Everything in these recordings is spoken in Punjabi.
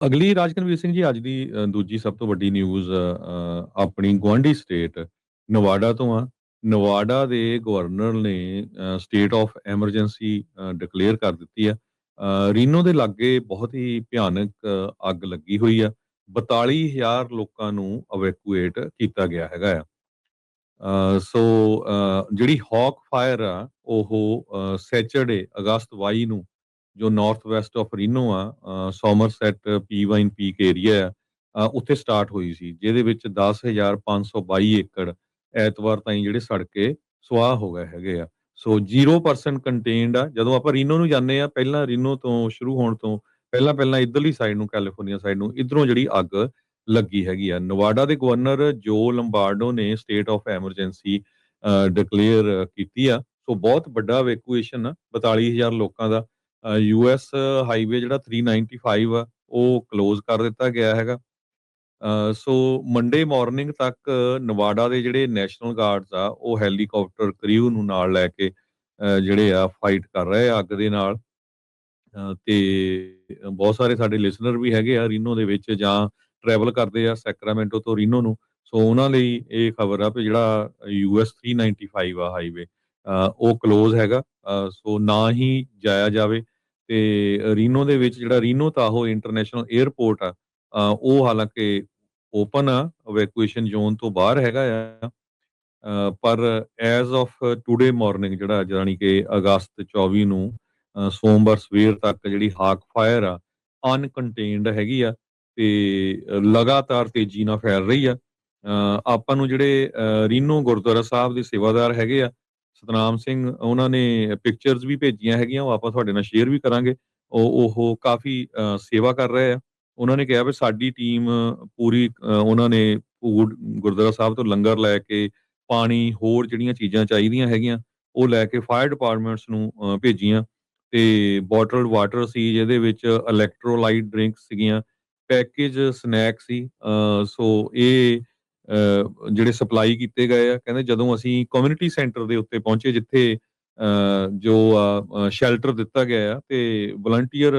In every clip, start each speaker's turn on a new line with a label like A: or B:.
A: ਅਗਲੀ ਰਾਜਕਨਵੀਰ ਸਿੰਘ ਜੀ, ਅੱਜ ਦੀ ਦੂਜੀ ਸਭ ਤੋਂ ਵੱਡੀ ਨਿਊਜ਼ ਆਪਣੀ ਗੁਆਂਢੀ ਸਟੇਟ ਨਵਾਡਾ ਤੋਂ ਆ। ਨਵਾਡਾ ਦੇ ਗਵਰਨਰ ਨੇ ਸਟੇਟ ਆਫ ਐਮਰਜੈਂਸੀ ਡਿਕਲੇਅਰ ਕਰ ਦਿੱਤੀ ਆ। ਰੀਨੋ ਦੇ ਲਾਗੇ ਬਹੁਤ ਹੀ ਭਿਆਨਕ ਅੱਗ ਲੱਗੀ ਹੋਈ ਆ। 42,000 ਲੋਕਾਂ ਨੂੰ ਇਵੈਕੂਏਟ ਕੀਤਾ ਗਿਆ ਹੈਗਾ ਆ। ਸੋ ਜਿਹੜੀ ਹੌਕ ਫਾਇਰ ਆ ਉਹ ਸੈਚਰਡੇ ਅਗਸਤ 22 ਨੂੰ ਜੋ ਨਾਰਥ ਵੈਸਟ ਆਫ ਰੀਨੋ ਆ, ਸੋਮਰਸੈਟ ਪੀ1 ਪੀਕ ਏਰੀਆ ਆ, ਉੱਥੇ ਸਟਾਰਟ ਹੋਈ ਸੀ, ਜਿਹਦੇ ਵਿੱਚ 10,522 ਏਕੜ ਐਤਵਾਰ ਤਾਈਂ ਜਿਹੜੇ ਸੜ ਕੇ ਸੁਆਹ ਹੋ ਗਏ ਹੈਗੇ ਆ। ਸੋ 0% ਕੰਟੇਨਡ ਆ। ਜਦੋਂ ਆਪਾਂ ਰੀਨੋ ਨੂੰ ਜਾਂਦੇ ਆ, ਪਹਿਲਾਂ ਰੀਨੋ ਤੋਂ ਸ਼ੁਰੂ ਹੋਣ ਤੋਂ ਪਹਿਲਾਂ ਇਧਰਲੀ ਸਾਈਡ ਨੂੰ, ਕੈਲੀਫੋਰਨੀਆ ਸਾਈਡ ਨੂੰ, ਇਧਰੋਂ ਜਿਹੜੀ ਅੱਗ ਲੱਗੀ ਹੈਗੀ ਆ। ਨਵਾਡਾ ਦੇ ਗਵਰਨਰ ਜੋ ਲੰਬਾਰਡੋ ਨੇ ਸਟੇਟ ਆਫ ਐਮਰਜੈਂਸੀ ਡਿਕਲੇਅਰ ਕੀਤੀ ਆ। ਸੋ ਬਹੁਤ ਵੱਡਾ ਇਵੈਕੂਏਸ਼ਨ ਆ 42,000 ਲੋਕਾਂ ਦਾ। ਯੂਐਸ ਹਾਈਵੇ ਜਿਹੜਾ 395 ਆ ਉਹ ਕਲੋਜ਼ ਕਰ ਦਿੱਤਾ ਗਿਆ ਹੈਗਾ। ਸੋ ਮੰਡੇ ਮਾਰਨਿੰਗ ਤੱਕ ਨਵਾਡਾ ਦੇ ਜਿਹੜੇ ਨੈਸ਼ਨਲ ਗਾਰਡਸ ਆ ਉਹ ਹੈਲੀਕਾਪਟਰ ਕ੍ਰਿਊ ਨੂੰ ਨਾਲ ਲੈ ਕੇ ਜਿਹੜੇ ਆ ਫਾਈਟ ਕਰ ਰਹੇ ਆ ਅੱਗ ਦੇ ਨਾਲ। ਤੇ ਬਹੁਤ ਸਾਰੇ ਸਾਡੇ ਲਿਸਨਰ ਵੀ ਹੈਗੇ ਆ ਰੀਨੋ ਦੇ ਵਿੱਚ ਜਾਂ ਟਰੈਵਲ ਕਰਦੇ ਆ ਸੈਕਰਾਮੈਂਟੋ ਤੋਂ ਰੀਨੋ ਨੂੰ। ਸੋ ਉਹਨਾਂ ਲਈ ਇਹ ਖਬਰ ਆ ਵੀ ਜਿਹੜਾ ਯੂਐਸ 395 ਆ ਹਾਈਵੇ ਉਹ ਕਲੋਜ਼ ਹੈਗਾ। ਸੋ ਨਾ ਹੀ ਜਾਇਆ ਜਾਵੇ। ਤੇ ਰੀਨੋ ਦੇ ਵਿੱਚ ਜਿਹੜਾ ਰੀਨੋ ਤਾਹੋ ਇੰਟਰਨੈਸ਼ਨਲ 에ਅਰਪੋਰਟ ਆ, ਉਹ ਹਾਲਾਂਕਿ ਓਪਨ ਆ, ਇਵੈਕੂਏਸ਼ਨ ਜ਼ੋਨ ਤੋਂ ਬਾਹਰ ਹੈਗਾ ਆ। ਪਰ ਐਜ਼ ਆਫ ਟੂਡੇ ਮਾਰਨਿੰਗ ਜਿਹੜਾ ਜਾਣੀ ਕਿ ਅਗਸਤ 24 ਨੂੰ ਸੋਮਵਾਰ ਸਵੇਰ ਤੱਕ ਜਿਹੜੀ ਹਾਕ ਫਾਇਰ ਆ ਅਨਕੰਟੇਨਡ ਹੈਗੀ ਆ ਤੇ ਲਗਾਤਾਰ ਤੇਜ਼ੀ ਨਾਲ ਫੈਲ ਰਹੀ ਆ। ਆਪਾਂ ਨੂੰ ਜਿਹੜੇ ਰੀਨੋ ਗੁਰਦੁਆਰਾ ਸਾਹਿਬ ਦੇ ਸੇਵਾਦਾਰ ਹੈਗੇ ਆ ਸਤਨਾਮ ਸਿੰਘ, ਉਹਨਾਂ ਨੇ ਪਿਕਚਰਸ ਵੀ ਭੇਜੀਆਂ ਹੈਗੀਆਂ, ਉਹ ਆਪਾਂ ਤੁਹਾਡੇ ਨਾਲ ਸ਼ੇਅਰ ਵੀ ਕਰਾਂਗੇ। ਉਹ ਕਾਫੀ ਸੇਵਾ ਕਰ ਰਹੇ ਆ। ਉਹਨਾਂ ਨੇ ਕਿਹਾ ਵੀ ਸਾਡੀ ਟੀਮ ਪੂਰੀ ਉਹਨਾਂ ਨੇ ਫੂਡ ਗੁਰਦੁਆਰਾ ਸਾਹਿਬ ਤੋਂ ਲੰਗਰ ਲੈ ਕੇ, ਪਾਣੀ, ਹੋਰ ਜਿਹੜੀਆਂ ਚੀਜ਼ਾਂ ਚਾਹੀਦੀਆਂ ਹੈਗੀਆਂ ਉਹ ਲੈ ਕੇ ਫਾਇਰ ਡਿਪਾਰਟਮੈਂਟਸ ਨੂੰ ਭੇਜੀਆਂ। ਤੇ ਬੋਟਲਡ ਵਾਟਰ ਸੀ, ਜਿਹਦੇ ਵਿੱਚ ਇਲੈਕਟ੍ਰੋਲਾਈਟ ਡਰਿੰਕਸ ਸੀਗੀਆਂ, ਪੈਕੇਜ ਸਨੈਕ ਸੀ। ਸੋ ਇਹ ਜਿਹੜੇ ਸਪਲਾਈ ਕੀਤੇ ਗਏ ਆ। ਕਹਿੰਦੇ ਜਦੋਂ ਅਸੀਂ ਕਮਿਊਨਿਟੀ ਸੈਂਟਰ ਦੇ ਉੱਤੇ ਪਹੁੰਚੇ ਜਿੱਥੇ ਜੋ ਸ਼ੈਲਟਰ ਦਿੱਤਾ ਗਿਆ ਆ, ਤੇ ਵਲੰਟੀਅਰ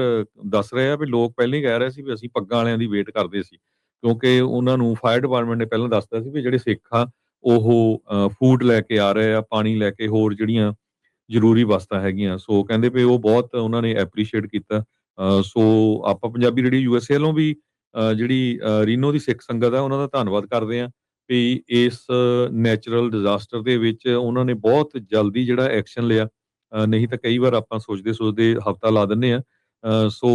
A: ਦੱਸ ਰਹੇ ਆ ਵੀ ਲੋਕ ਪਹਿਲਾਂ ਹੀ ਕਹਿ ਰਹੇ ਸੀ ਵੀ ਅਸੀਂ ਪੱਗਾਂ ਵਾਲਿਆਂ ਦੀ ਵੇਟ ਕਰਦੇ ਸੀ, ਕਿਉਂਕਿ ਉਹਨਾਂ ਨੂੰ ਫਾਇਰ ਡਿਪਾਰਟਮੈਂਟ ਨੇ ਪਹਿਲਾਂ ਦੱਸਤਾ ਸੀ ਵੀ ਜਿਹੜੇ ਸਿੱਖ ਆ ਉਹ ਫੂਡ ਲੈ ਕੇ ਆ ਰਹੇ ਆ, ਪਾਣੀ ਲੈ ਕੇ, ਹੋਰ ਜਿਹੜੀਆਂ ਜ਼ਰੂਰੀ ਵਸਤਾਂ ਹੈਗੀਆਂ। ਸੋ ਕਹਿੰਦੇ ਵੀ ਉਹ ਬਹੁਤ ਉਹਨਾਂ ਨੇ ਐਪਰੀਸ਼ੀਏਟ ਕੀਤਾ। ਸੋ ਆਪਾਂ ਪੰਜਾਬੀ ਰੇਡੀਓ ਯੂਐਸਏ ਵੱਲੋਂ ਵੀ ਜਿਹੜੀ ਰੀਨੋ ਦੀ ਸਿੱਖ ਸੰਗਤ ਆ ਉਹਨਾਂ ਦਾ ਧੰਨਵਾਦ ਕਰਦੇ ਆ ਵੀ ਇਸ ਨੈਚੁਰਲ ਡਿਜ਼ਾਸਟਰ ਦੇ ਵਿੱਚ ਉਹਨਾਂ ਨੇ ਬਹੁਤ ਜਲਦੀ ਜਿਹੜਾ ਐਕਸ਼ਨ ਲਿਆ। ਨਹੀਂ ਤਾਂ ਕਈ ਵਾਰ ਆਪਾਂ ਸੋਚਦੇ ਹਫਤਾ ਲਾ ਦਿੰਦੇ ਆ। ਸੋ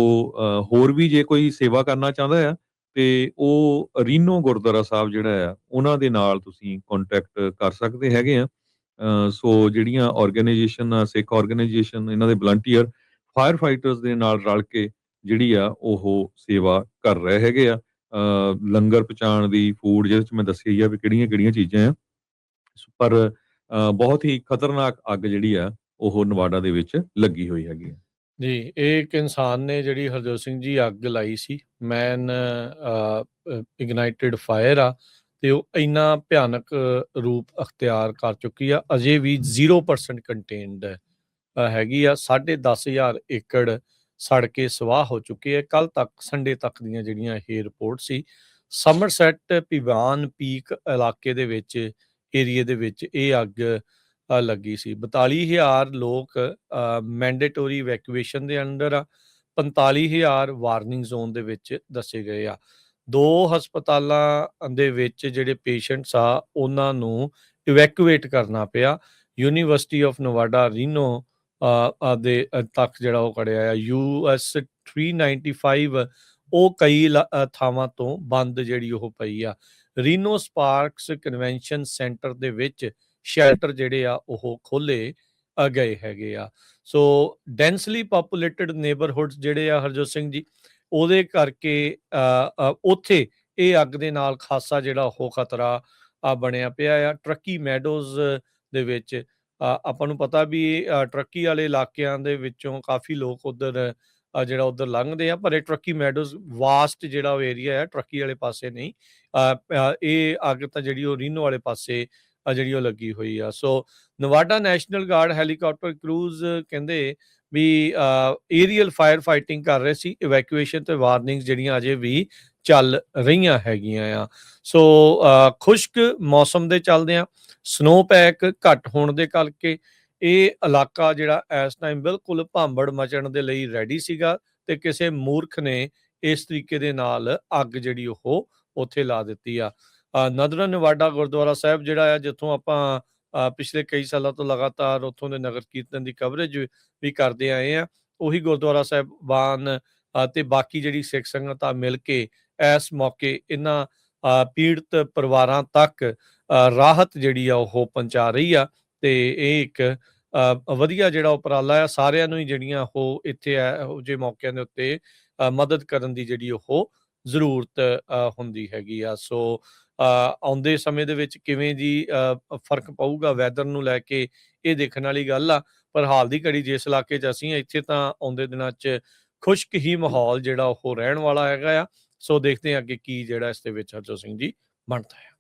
A: ਹੋਰ ਵੀ ਜੇ ਕੋਈ ਸੇਵਾ ਕਰਨਾ ਚਾਹੁੰਦਾ ਆ ਤੇ ਉਹ ਰੀਨੋ ਗੁਰਦੁਆਰਾ ਸਾਹਿਬ ਜਿਹੜਾ ਆ ਉਹਨਾਂ ਦੇ ਨਾਲ ਤੁਸੀਂ ਕੰਟੈਕਟ ਕਰ ਸਕਦੇ ਹੈਗੇ ਆ। ਸੋ ਜਿਹੜੀਆਂ ਆਰਗੇਨਾਈਜੇਸ਼ਨ, ਸਿੱਖ ਆਰਗੇਨਾਈਜੇਸ਼ਨ, ਇਹਨਾਂ ਦੇ ਵਲੰਟੀਅਰ ਫਾਇਰ ਫਾਈਟਰਸ ਦੇ ਨਾਲ ਰਲ ਕੇ ਜਿਹੜੀ ਆ ਉਹ ਸੇਵਾ ਕਰ ਰਹੇ ਹੈਗੇ ਆ। ਲੰਗਰ ਪਹੁੰਚਾਉਣ ਦੀ, ਫੂਡ ਜਿਹਦੇ ਚ ਮੈਂ ਦੱਸਿਆ ਹੀ ਆ ਵੀ ਕਿਹੜੀਆਂ ਕਿਹੜੀਆਂ ਚੀਜ਼ਾਂ ਆ। ਪਰ ਬਹੁਤ ਹੀ ਖਤਰਨਾਕ ਅੱਗ ਜਿਹੜੀ ਆ ਉਹ ਨਵਾਡਾ ਦੇ ਵਿੱਚ ਲੱਗੀ ਹੋਈ ਹੈਗੀ ਆ।
B: ਜੀ, ਇਹ ਇੱਕ ਇਨਸਾਨ ਨੇ ਜਿਹੜੀ ਹਰਜੋਤ ਸਿੰਘ ਜੀ ਅੱਗ ਲਾਈ ਸੀ, ਮੈਨ ਇਗਨਾਈਟਿਡ ਫਾਇਰ ਆ, ਤੇ ਉਹ ਇੰਨਾ ਭਿਆਨਕ ਰੂਪ ਅਖਤਿਆਰ ਕਰ ਚੁੱਕੀ ਆ। ਅਜੇ ਵੀ 0% ਕੰਟੇਨਡ ਹੈਗੀ ਆ। 10,500 ਏਕੜ ਸੜ ਕੇ ਸਵਾਹ ਹੋ ਚੁੱਕੇ ਆ। ਕੱਲ ਤੱਕ, ਸੰਡੇ ਤੱਕ ਦੀਆਂ ਜਿਹੜੀਆਂ ਇਹ ਰਿਪੋਰਟ ਸੀ, ਸਮਰਸੈਟ ਪਿਵਾਨ ਪੀਕ ਇਲਾਕੇ ਦੇ ਵਿੱਚ, ਏਰੀਏ ਦੇ ਵਿੱਚ ਇਹ ਅੱਗ ਲੱਗੀ ਸੀ। 42,000 ਲੋਕ ਮੈਂਡੇਟੋਰੀ ਇਵੈਕੂਏਸ਼ਨ ਦੇ ਅੰਡਰ ਆ। 45,000 ਵਾਰਨਿੰਗ ਜ਼ੋਨ ਦੇ ਵਿੱਚ ਦੱਸੇ ਗਏ ਆ। 2 ਹਸਪਤਾਲਾਂ ਦੇ ਵਿੱਚ ਜਿਹੜੇ ਪੇਸ਼ੈਂਟਸ ਆ ਉਹਨਾਂ ਨੂੰ ਇਵੈਕੂਏਟ ਕਰਨਾ ਪਿਆ। ਯੂਨੀਵਰਸਿਟੀ ਆਫ ਨਵਾਡਾ ਰੀਨੋ ਦੇ ਤੱਕ ਜਿਹੜਾ ਉਹ ਖੜਿਆ ਆ। US 395 ਉਹ ਕਈ ਥਾਵਾਂ ਤੋਂ ਬੰਦ ਜਿਹੜੀ ਉਹ ਪਈ ਆ। ਰੀਨੋ ਸਪਾਰਕਸ ਕਨਵੈਨਸ਼ਨ ਸੈਂਟਰ ਦੇ ਵਿੱਚ ਸ਼ੈਲਟਰ ਜਿਹੜੇ ਆ ਉਹ ਖੋਲੇ ਗਏ ਹੈਗੇ ਆ। ਸੋ ਡੈਂਸਲੀ ਪਾਪੂਲੇਟਡ ਨੇਬਰਹੁੱਡਸ ਜਿਹੜੇ ਆ ਹਰਜੋਤ ਸਿੰਘ ਜੀ, ਉਹਦੇ ਕਰਕੇ ਉੱਥੇ ਇਹ ਅੱਗ ਦੇ ਨਾਲ ਖਾਸਾ ਜਿਹੜਾ ਉਹ ਖਤਰਾ ਬਣਿਆ ਪਿਆ ਆ। ਟਰੱਕੀ ਮੈਡੋਜ਼ ਦੇ ਵਿੱਚ ਆਪਾਂ ਨੂੰ ਪਤਾ ਵੀ ਟਰੱਕੀ ਵਾਲੇ ਇਲਾਕਿਆਂ ਦੇ ਵਿੱਚੋਂ ਕਾਫੀ ਲੋਕ ਉੱਧਰ ਜਿਹੜਾ ਉੱਧਰ ਲੰਘਦੇ ਆ, ਪਰ ਇਹ ਟਰੱਕੀ ਮੈਡੋਜ਼ ਵਾਸਟ ਜਿਹੜਾ ਉਹ ਏਰੀਆ ਹੈ, ਟਰੱਕੀ ਵਾਲੇ ਪਾਸੇ ਨਹੀਂ। ਇਹ ਅੱਗ ਤਾਂ ਜਿਹੜੀ ਉਹ ਰੀਨੋ ਵਾਲੇ ਪਾਸੇ ਜਿਹੜੀ ਉਹ ਲੱਗੀ ਹੋਈ ਆ। ਸੋ ਨਵਾਡਾ ਨੈਸ਼ਨਲ ਗਾਰਡ ਹੈਲੀਕਾਪਟਰ ਕਰੂਜ਼ ਕਹਿੰਦੇ ਵੀ ਏਰੀਅਲ ਫਾਇਰ ਫਾਈਟਿੰਗ ਕਰ ਰਹੇ ਸੀ। ਇਵੈਕੂਏਸ਼ਨ ਤੇ ਵਾਰਨਿੰਗਸ ਜਿਹੜੀਆਂ ਅਜੇ ਵੀ ਚੱਲ ਰਹੀਆਂ ਹੈਗੀਆਂ ਆ। ਸੋ ਖੁਸ਼ਕ ਮੌਸਮ ਦੇ ਚੱਲਦਿਆਂ ਸਨੋ ਪੈਕ ਘੱਟ ਹੋਣ ਦੇ ਕਰਕੇ ਇਹ ਇਲਾਕਾ ਜਿਹੜਾ ਇਸ ਟਾਈਮ ਬਿਲਕੁਲ ਭਾਂਬੜ ਮਚਣ ਦੇ ਲਈ ਰੈਡੀ ਸੀਗਾ ਤੇ ਕਿਸੇ ਮੂਰਖ ਨੇ ਇਸ ਤਰੀਕੇ ਦੇ ਨਾਲ ਅੱਗ ਜਿਹੜੀ ਉਹ ਉੱਥੇ ਲਾ ਦਿੱਤੀ ਆ। ਨਦਰਨ ਨਵਾਡਾ ਗੁਰਦੁਆਰਾ ਸਾਹਿਬ ਜਿਹੜਾ ਆ, ਜਿੱਥੋਂ ਆਪਾਂ ਪਿਛਲੇ ਕਈ ਸਾਲਾਂ ਤੋਂ ਲਗਾਤਾਰ ਉੱਥੋਂ ਦੇ ਨਗਰ ਕੀਰਤਨ ਦੀ ਕਵਰੇਜ ਵੀ ਕਰਦੇ ਆਏ ਆ। ਉਹੀ ਗੁਰਦੁਆਰਾ ਸਾਹਿਬਾਨ ਤੇ ਬਾਕੀ ਜਿਹੜੀ ਸਿੱਖ ਸੰਗਤ ਆ ਮਿਲ ਕੇ ਇਸ ਮੌਕੇ ਇਹਨਾਂ ਪੀੜਤ ਪਰਿਵਾਰਾਂ ਤੱਕ ਰਾਹਤ ਜਿਹੜੀ ਆ ਉਹ ਪਹੁੰਚਾ ਰਹੀ ਆ। ਤੇ ਇਹ ਇੱਕ ਵਧੀਆ ਜਿਹੜਾ ਉਪਰਾਲਾ ਆ। ਸਾਰਿਆਂ ਨੂੰ ਹੀ ਜਿਹੜੀਆਂ ਉਹ ਇੱਥੇ ਇਹੋ ਜਿਹੇ ਮੌਕਿਆਂ ਦੇ ਉੱਤੇ ਮਦਦ ਕਰਨ ਦੀ ਜਿਹੜੀ ਉਹ ਜ਼ਰੂਰਤ ਹੁੰਦੀ ਹੈਗੀ ਆ। ਸੋ ਆਉਂਦੇ ਸਮੇਂ ਦੇ ਵਿੱਚ ਕਿਵੇਂ ਜੀ ਫਰਕ ਪਊਗਾ ਵੈਦਰ ਨੂੰ ਲੈ ਕੇ, ਇਹ ਦੇਖਣ ਵਾਲੀ ਗੱਲ ਆ। ਪਰ ਹਾਲ ਦੀ ਘੜੀ ਜਿਸ ਇਲਾਕੇ 'ਚ ਅਸੀਂ ਇੱਥੇ ਤਾਂ ਆਉਂਦੇ ਦਿਨਾਂ 'ਚ ਖੁਸ਼ਕ ਹੀ ਮਾਹੌਲ ਜਿਹੜਾ ਉਹ ਰਹਿਣ ਵਾਲਾ ਹੈਗਾ ਆ। ਸੋ ਦੇਖਦੇ ਹਾਂ ਅੱਗੇ ਕੀ ਜਿਹੜਾ ਇਸ ਦੇ ਵਿੱਚ ਹਰਜੋਤ ਸਿੰਘ ਜੀ ਬਣਦਾ ਹੈ।